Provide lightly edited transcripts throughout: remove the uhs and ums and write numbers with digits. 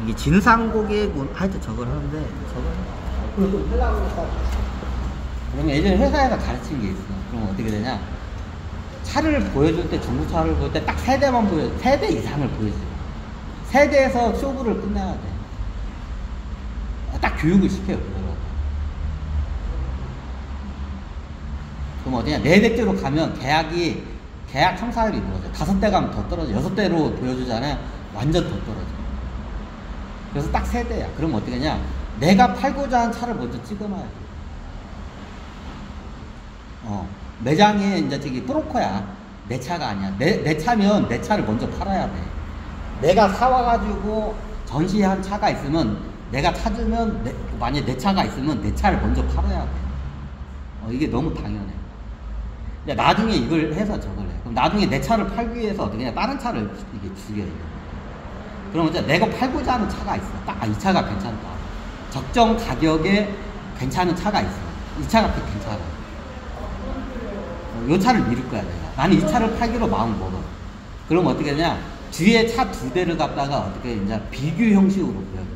이게 진상고객은 하여튼 저걸 하는데 저걸 그걸 좀 하려고 했다. 그러면 예전에 회사에서 가르친 게 있어. 그럼 어떻게 되냐? 차를 보여줄 때 중고차를 보여줄 때 딱 세 대만 보여, 세 대 이상을 보여줘. 세 대에서 쇼부를 끝내야 돼. 딱 교육을 시켜요. 그거를. 그럼 어디냐? 네 대째로 가면 계약 성사율이 이루어져. 다섯 대 가면 더 떨어져. 여섯 대로 보여주잖아요. 완전 더 떨어져. 그래서 딱 세 대야. 그럼 어떻게 하냐? 내가 팔고자 하는 차를 먼저 찍어놔야 돼. 매장에 이제 저기 브로커야. 내 차가 아니야. 내 차면 내 차를 먼저 팔아야 돼. 내가 사와가지고 전시한 차가 있으면 내가 찾으면 만약에 내 차가 있으면 내 차를 먼저 팔아야 돼. 이게 너무 당연해. 근데 나중에 이걸 해서 저걸 해. 그럼 나중에 내 차를 팔기 위해서 어떻게 냐 다른 차를 이게 죽여야 돼. 그럼 이제 내가 팔고자 하는 차가 있어. 딱 이 차가 괜찮다. 적정 가격에 괜찮은 차가 있어. 이 차가 괜찮아. 이 차를 미룰 거야, 내가. 나는 이 차를 팔기로 마음 먹어. 그럼 어떻게 하냐? 뒤에 차 두 대를 갖다가 어떻게 이제 비교 형식으로 보여줘.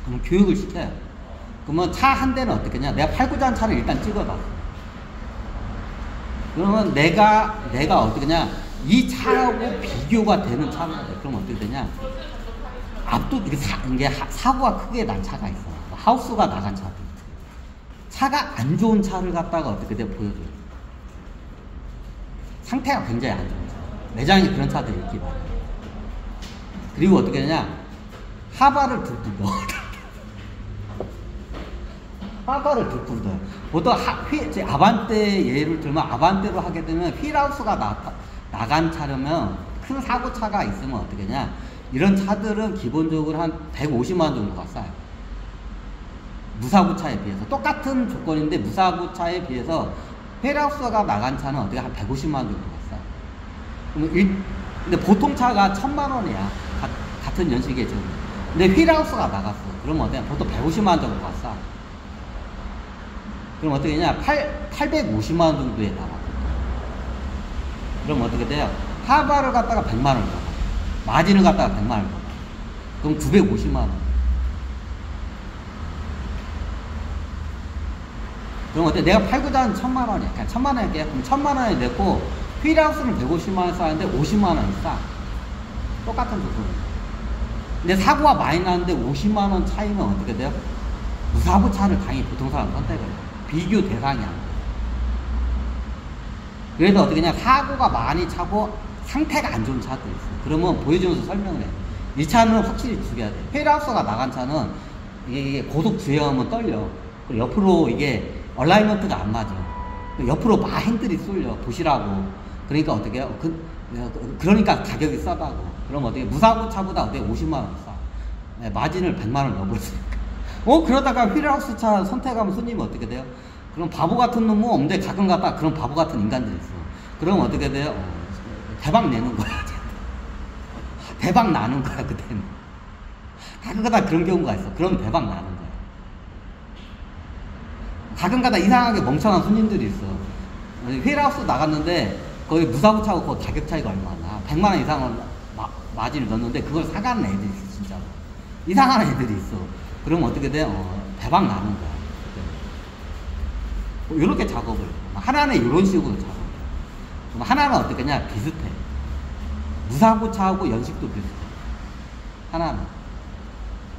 그럼 교육을 시켜요. 그러면 차 한 대는 어떻게 하냐? 내가 팔고자 하는 차를 일단 찍어봐. 그러면 내가 어떻게 하냐? 이 차하고 비교가 되는 차를 해. 그럼 어떻게 되냐? 이게 사고가 크게 난 차가 있어. 하우스가 나간 차도. 차가 안 좋은 차를 갖다가 어떻게 돼 보여줘. 상태가 굉장히 안 좋은 차. 매장에 그런 차들이 있기 바래. 그리고 어떻게 하냐? 하바를 듬뿍 넣어. 하바를 듬뿍 넣어. 보통 아반떼 예를 들면 아반떼로 하게 되면 휠하우스가 나간 차려면 큰 사고차가 있으면 어떻게 하냐? 이런 차들은 기본적으로 한 150만 정도가 싸요. 무사고차에 비해서. 똑같은 조건인데 무사고차에 비해서 휠하우스가 나간 차는 어떻게 한 150만 정도가 싸요. 근데 보통 차가 1000만 원이야. 같은 연식의 좀. 근데 휠하우스가 나갔어. 그러면 어떻게 보통 150만 정도가 싸. 그럼 어떻게 되냐? 850만 원 정도에 나와. 그럼 어떻게 돼요? 하바를 갖다가 100만 원 넣어. 마진을 갖다가 100만 원 넣어. 그럼 950만 원. 그럼 어때? 내가 팔고자 하는 1000만 원이야. 그냥 1000만 원이야. 그럼 1000만 원에 냈고, 휠하우스는 150만 원 싸는데 50만 원이 싸. 똑같은 조건. 근데 사고가 많이 나는데 50만 원 차이면 어떻게 돼요? 무사고 차를 당연히 보통 사람 선택을 해요. 비교 대상이 안 돼. 그래서 어떻게 냐 사고가 많이 차고 상태가 안 좋은 차도 있어. 그러면 보여주면서 설명을 해. 이 차는 확실히 죽여야 돼. 휠하우스가 나간 차는 이게 고속 주행하면 떨려. 그리고 옆으로 이게 얼라이먼트가 안 맞아. 옆으로 막 핸들이 쏠려. 보시라고. 그러니까 어떻게 해요? 그러니까 가격이 싸다고. 그럼 어떻게 무사고 차보다 어떻게 50만 원 싸. 네, 마진을 100만 원 넣어버렸으니까. 그러다가 휠하우스 차 선택하면 손님이 어떻게 돼요? 그럼 바보 같은 놈은 없는데 가끔 가다 그런 바보 같은 인간들이 있어. 그럼 어떻게 돼요? 대박 내는 거야. 대박 나는 거야, 그때는. 가끔 가다 그런 경우가 있어. 그럼 대박 나는 거야. 가끔 가다 이상하게 멍청한 손님들이 있어. 휠하우스 나갔는데 거기 무사고 차고 그 가격 차이가 얼마나. 100만 원 이상은 마진을 넣었는데 그걸 사가는 애들이 있어, 진짜로. 이상한 애들이 있어. 그럼 어떻게 돼? 대박 나는 거야. 이렇게 작업을 해. 하나는 이런 식으로 작업을 해. 그럼 하나는 어떻게 하냐? 비슷해. 무사고차하고 연식도 비슷해. 하나는.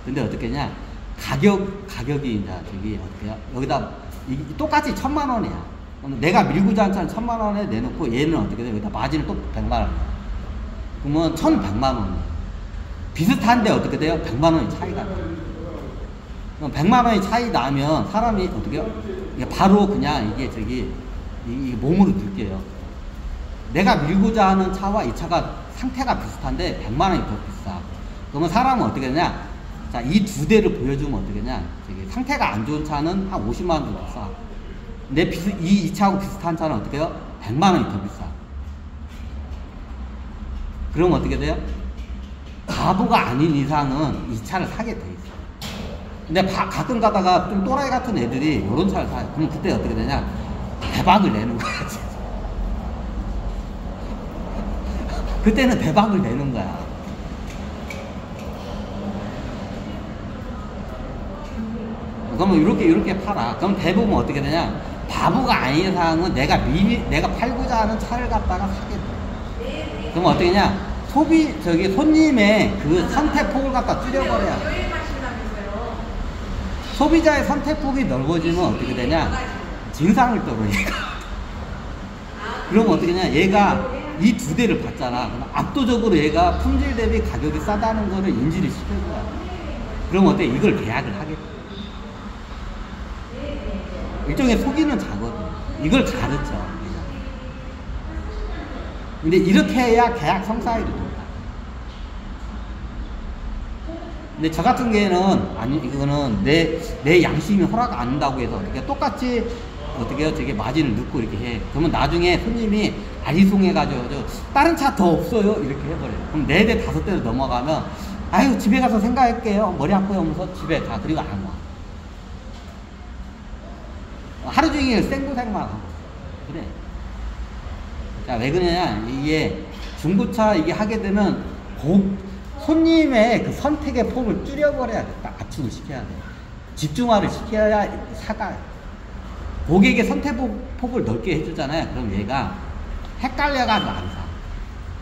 근데 어떻게 하냐? 가격이 이제 저기 어떻게 해요? 여기다 똑같이 1000만 원이야. 내가 밀고자 하는 차는 1000만 원에 내놓고 얘는 어떻게 돼? 여기다 마진을 또 100만 원. 그러면 1100만 원. 비슷한데 어떻게 돼요? 100만 원이 차이가 나. 그럼 100만 원이 차이 나면 사람이 어떻게 해요? 바로 그냥 이게 저기 이 몸으로 느껴요. 내가 밀고자 하는 차와 이 차가 상태가 비슷한데 100만 원이 더 비싸. 그러면 사람은 어떻게 되냐? 자, 이 두 대를 보여주면 어떻게 되냐? 저기 상태가 안 좋은 차는 한 50만 원 정도 싸. 근데 이 차하고 비슷한 차는 어떻게 해요? 100만 원이 더 비싸. 그럼 어떻게 돼요? 바보가 아닌 이상은 이 차를 사게 돼 있어. 근데 가끔 가다가 좀 또라이 같은 애들이 이런 차를 사요. 그럼 그때 어떻게 되냐? 대박을 내는 거야. 그때는 대박을 내는 거야. 그러면 이렇게 팔아. 그럼 대부분 어떻게 되냐? 바보가 아닌 이상은 내가 팔고자 하는 차를 갖다가 사게 돼. 그럼 어떻게 되냐? 손님의 그 선택폭을 갖다 줄여버려야 돼. 소비자의 선택폭이 넓어지면 어떻게 되냐? 진상을 떨어, 얘가. 그러면 어떻게 되냐? 얘가 이 두 대를 받잖아. 그럼 압도적으로 얘가 품질 대비 가격이 싸다는 거를 인지를 시켜줘야 돼. 그럼 어때? 이걸 계약을 하게 돼. 일종의 속이는 자거든. 이걸 가르쳐. 근데 이렇게 해야 계약 성사율이 높아. 근데 저 같은 경우에는, 아니, 이거는 내 양심이 허락 안 한다고 해서 어떻게 똑같이 어떻게 해요? 저게 마진을 넣고 이렇게 해. 그러면 나중에 손님이 아리송해가지고 다른 차 더 없어요? 이렇게 해버려요. 그럼 4대, 5대로 넘어가면 아유, 집에 가서 생각할게요. 머리 아파요 하면서 집에 가. 그리고 안 와. 하루 종일 생고생만 하고. 그래. 자, 왜 그러냐? 이게 중고차 이게 하게 되면 손님의 그 선택의 폭을 줄여버려야 돼. 딱 압축을 시켜야 돼. 집중화를 시켜야 사가요. 고객의 선택폭을 넓게 해주잖아요. 그럼 얘가 헷갈려가지고 안 사.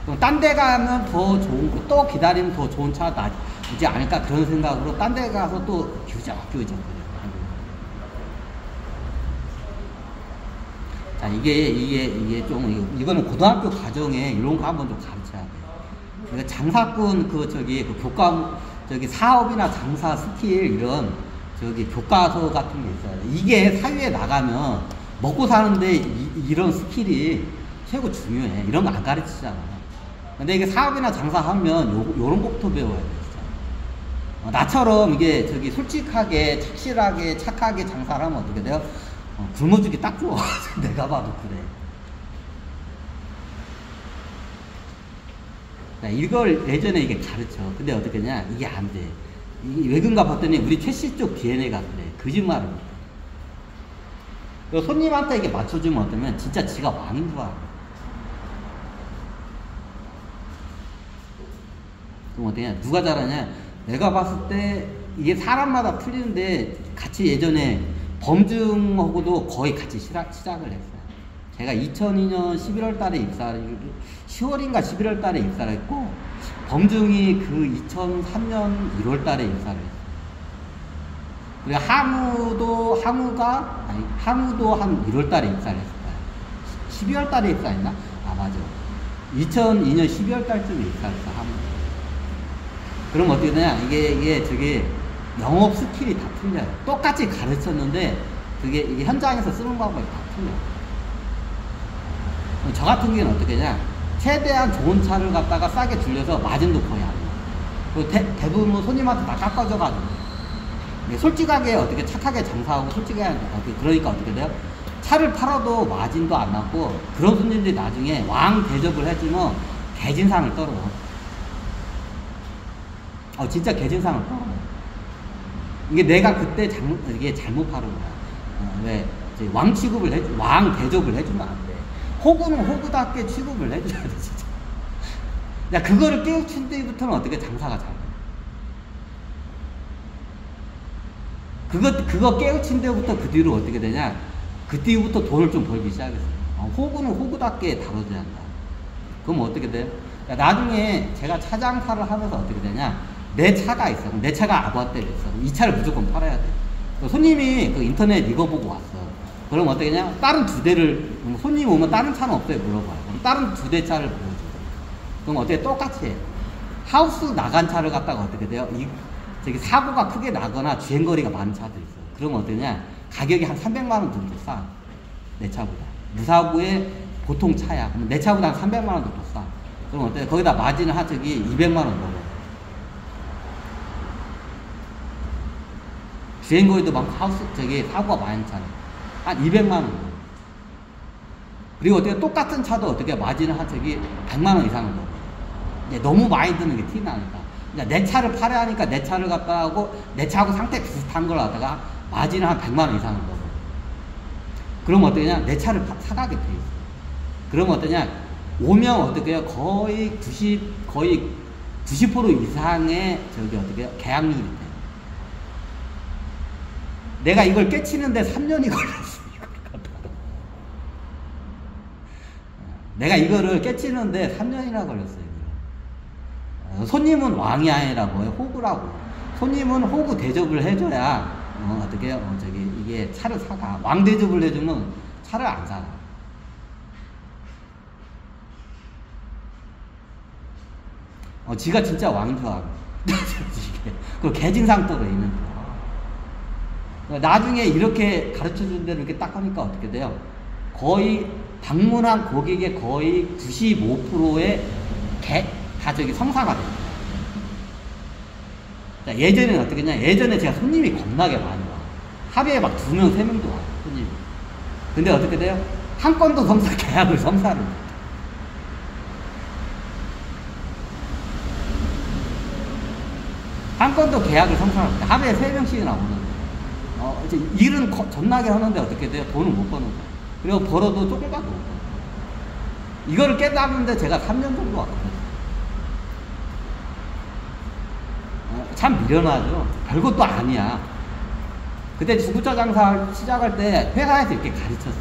그럼 딴 데 가면 더 좋은 거, 또 기다리면 더 좋은 차 나지 않을까 그런 생각으로 딴 데 가서 또 규정. 자, 이게 좀, 이거는 고등학교 과정에 이런 거 한번 좀 가르쳐야 돼요. 그러니까 장사꾼, 사업이나 장사 스킬, 이런, 교과서 같은 게 있어요. 이게 사회에 나가면 먹고 사는데 이런 스킬이 최고 중요해. 이런 거 안 가르치잖아. 근데 이게 사업이나 장사하면 요런 것부터 배워야 돼, 진짜. 나처럼 이게 솔직하게, 착실하게, 착하게 장사를 하면 어떻게 돼요? 굶어주기 딱 좋아. 내가 봐도 그래. 이걸 예전에 이게 가르쳐. 근데 어떻게 냐? 이게 안 돼. 이게 왜 그런가 봤더니 우리 최씨 쪽 DNA가 그래. 거짓말을 못해. 손님한테 이게 맞춰주면 어떠면 진짜 지가 왕인 줄 알아. 그럼 어떠냐? 누가 잘하냐? 내가 봤을 때 이게 사람마다 틀리는데 같이 예전에 범증하고도 거의 같이 시작을 했어요. 제가 2002년 11월 달에 10월인가 11월 달에 입사를 했고, 범증이 그 2003년 1월 달에 입사를 했어요. 그리고 항우도 한 1월 달에 입사를 했어요. 12월 달에 입사했나? 아, 맞아. 2002년 12월 달쯤에 입사했어, 항우. 그럼 어떻게 되냐? 이게 영업 스킬이 다 틀려요. 똑같이 가르쳤는데 이게 현장에서 쓰는 방법이 다 틀려요. 저 같은 경우는 어떻게 하냐? 최대한 좋은 차를 갖다가 싸게 줄여서 마진도 거의 안 해요. 그리고 대부분 손님한테 다 깎아줘가지고. 솔직하게 어떻게 착하게 장사하고 솔직하게 그러니까 어떻게 돼요? 차를 팔아도 마진도 안 났고, 그런 손님들이 나중에 왕 대접을 해주면 개진상을 떨어요. 진짜 개진상을 떨어요. 이게 내가 그때 이게 잘못 파는 거야. 왜? 왕 대접을 해주면 안 돼. 호구는 호구답게 취급을 해줘야 돼, 진짜. 야, 그거를 깨우친 때부터는 어떻게 장사가 잘 돼. 그거 깨우친 데부터 그 뒤로 어떻게 되냐? 그 뒤부터 돈을 좀 벌기 시작했어요. 호구는 호구답게 다뤄줘야 한다. 그럼 어떻게 돼요? 야, 나중에 제가 차 장사를 하면서 어떻게 되냐? 내 차가 있어. 그럼 내 차가 아부아떼를 있어. 그럼 이 차를 무조건 팔아야 돼. 손님이 그 인터넷 이거 보고 왔어. 그럼 어떻게 하냐? 다른 2대를, 손님 오면 다른 차는 없어요? 물어봐요. 그럼 다른 2대 차를 보여줘. 그럼 어떻게 똑같이 해? 하우스 나간 차를 갖다가 어떻게 돼요? 사고가 크게 나거나 주행거리가 많은 차도 있어. 그러면 어떠냐? 가격이 한 300만원 정도 싸. 내 차보다. 무사고의 보통 차야. 그럼 내 차보다 한 300만원 정도 싸. 그럼 어때요? 거기다 마진을 200만원 넣어. 주행거리도 막 사고가 많은 차는 한 200만원. 그리고 어떻게 똑같은 차도 어떻게 마진을 100만원 이상을 넣어. 너무 많이 드는 게 티 나니까. 내 차를 팔아야 하니까 내 차를 갖다 하고, 내 차하고 상태 비슷한 걸 갖다가 마진을 한 100만원 이상을 넣어. 그럼 어떠냐? 내 차를 사가게 돼 있어. 그러면 어떠냐? 오면 어떻게 해요? 거의 90% 이상의 계약률이 돼. 내가 이걸 깨치는데 3년이 걸렸어. 내가 이거를 깨치는데 3년이나 걸렸어요. 손님은 왕이 아니라고 해요. 호구라고. 손님은 호구 대접을 해줘야 어떻게 이게 차를 사가. 왕 대접을 해주면 차를 안 사가. 지가 진짜 왕인 줄 알아. 그 개진상도로 있는 거야. 나중에 이렇게 가르쳐 준 대로 이렇게 딱 하니까 어떻게 돼요? 거의 방문한 고객의 거의 95%의 다 성사가 돼요. 자, 예전에는 어떻게 했냐? 예전에 제가 손님이 겁나게 많이 와. 하루에 막 2명, 3명도 와요, 손님이. 근데 어떻게 돼요? 한 건도 계약을 성사를 못해요. 한 건도 계약을 성사를 못해요. 하루에 3명씩이나 오는데. 이제 일은 존나게 하는데 어떻게 돼요? 돈을 못 버는 거예요. 그리고 벌어도 조금밖에 못 벌어요. 이거를 깨닫는데 제가 3년 정도 왔거든요. 참 미련하죠. 별것도 아니야. 그때 중고차 장사 시작할 때 회사에서 이렇게 가르쳤어.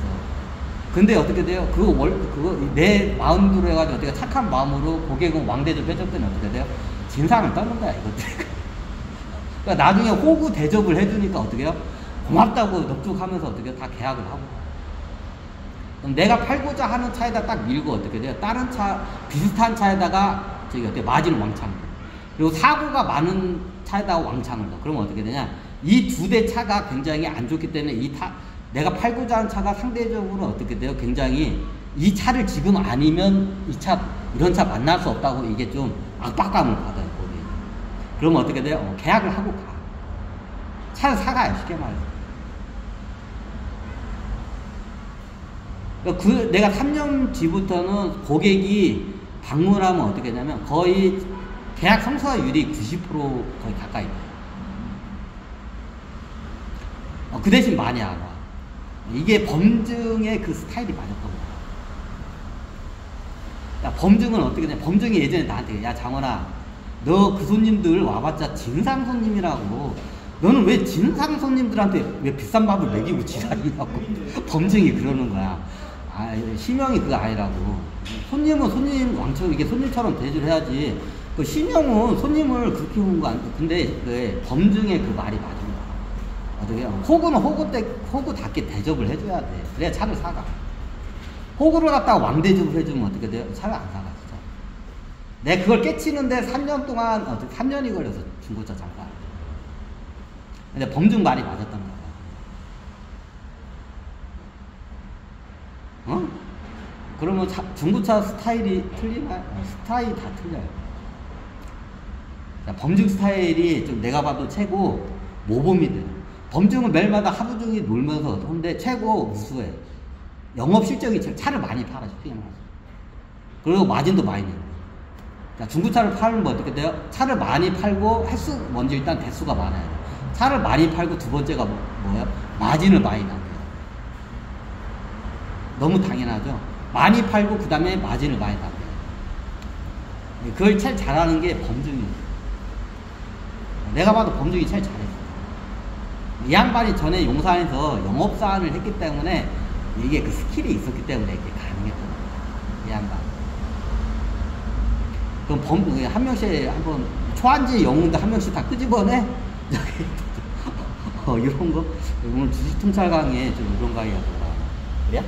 근데 어떻게 돼요? 그거 내 마음대로 해가지고 어떻게 착한 마음으로 고객은 왕대접 해줬더니 어떻게 돼요? 진상을 떠는 거야, 이것들. 그러니까 나중에 호구 대접을 해주니까 어떻게 해요? 고맙다고 넙죽하면서 어떻게 다 계약을 하고. 그럼 내가 팔고자 하는 차에다 딱 밀고 어떻게 돼요? 다른 차, 비슷한 차에다가 어떻게 마진 왕창. 그리고 사고가 많은 차에다가 왕창을 넣어. 그러면 어떻게 되냐? 이 2대 차가 굉장히 안 좋기 때문에 내가 팔고자 하는 차가 상대적으로 어떻게 돼요? 굉장히 이 차를 지금 아니면 이런 차 만날 수 없다고 이게 좀 압박감을 받아요, 거기. 그러면 어떻게 돼요? 계약을 하고 가. 차를 사가요, 쉽게 말해서. 그러니까 내가 3년 뒤부터는 고객이 방문하면 어떻게 되냐면 거의 계약 성사율이 90% 거의 가까이 돼요. 그 대신 많이 안 와. 이게 범증의 그 스타일이 맞았던 거야. 야, 범증은 어떻게 되냐? 범증이 예전에 나한테, 야, 장원아, 너 그 손님들 와봤자 진상 손님이라고. 너는 왜 진상 손님들한테 왜 비싼 밥을 먹이고 지랄이냐고. 범증이 그러는 거야. 신형이 그거 아니라고. 손님은 손님 왕처럼, 이게 손님처럼 대접을 해야지. 그 신형은 손님을 그렇게 오는 거 아니고. 근데 그 범증의 그 말이 맞은 거야. 어떻게 해요? 호구는 호구답게 대접을 해줘야 돼. 그래야 차를 사가. 호구를 갖다가 왕대접을 해주면 어떻게 돼요? 차를 안 사가, 진짜. 내가 그걸 깨치는데 3년 동안, 3년이 걸려서 중고차 장사. 근데 범증 말이 맞았던 거야. 그러면 중고차 스타일이 틀리나요? 스타일이 다 틀려요. 자, 범증 스타일이 좀 내가 봐도 최고 모범이 돼요. 범증은 매일마다 하루 종일 놀면서 하는데 최고 우수해. 영업 실적이 차를 많이 팔아, 쉽게 말해서. 그리고 마진도 많이 내요. 자, 중고차를 팔면 뭐 어떻게 돼요? 차를 많이 팔고 먼저 일단 대수가 많아요. 차를 많이 팔고 두 번째가 뭐예요? 마진을 많이 남겨요. 너무 당연하죠? 많이 팔고 그 다음에 마진을 많이 남겨요. 그걸 제일 잘하는 게 범증이에요. 내가 봐도 범증이 제일 잘했어. 이 양반이 전에 용산에서 영업사원을 했기 때문에 이게 그 스킬이 있었기 때문에 이게 가능했던 거예요. 이 양반. 그럼 한 명씩 한번 초안지 영웅도 한 명씩 다 끄집어내? 이런 거? 오늘 주식 통찰 강의에 좀 이런 강의가 들어가. 그래?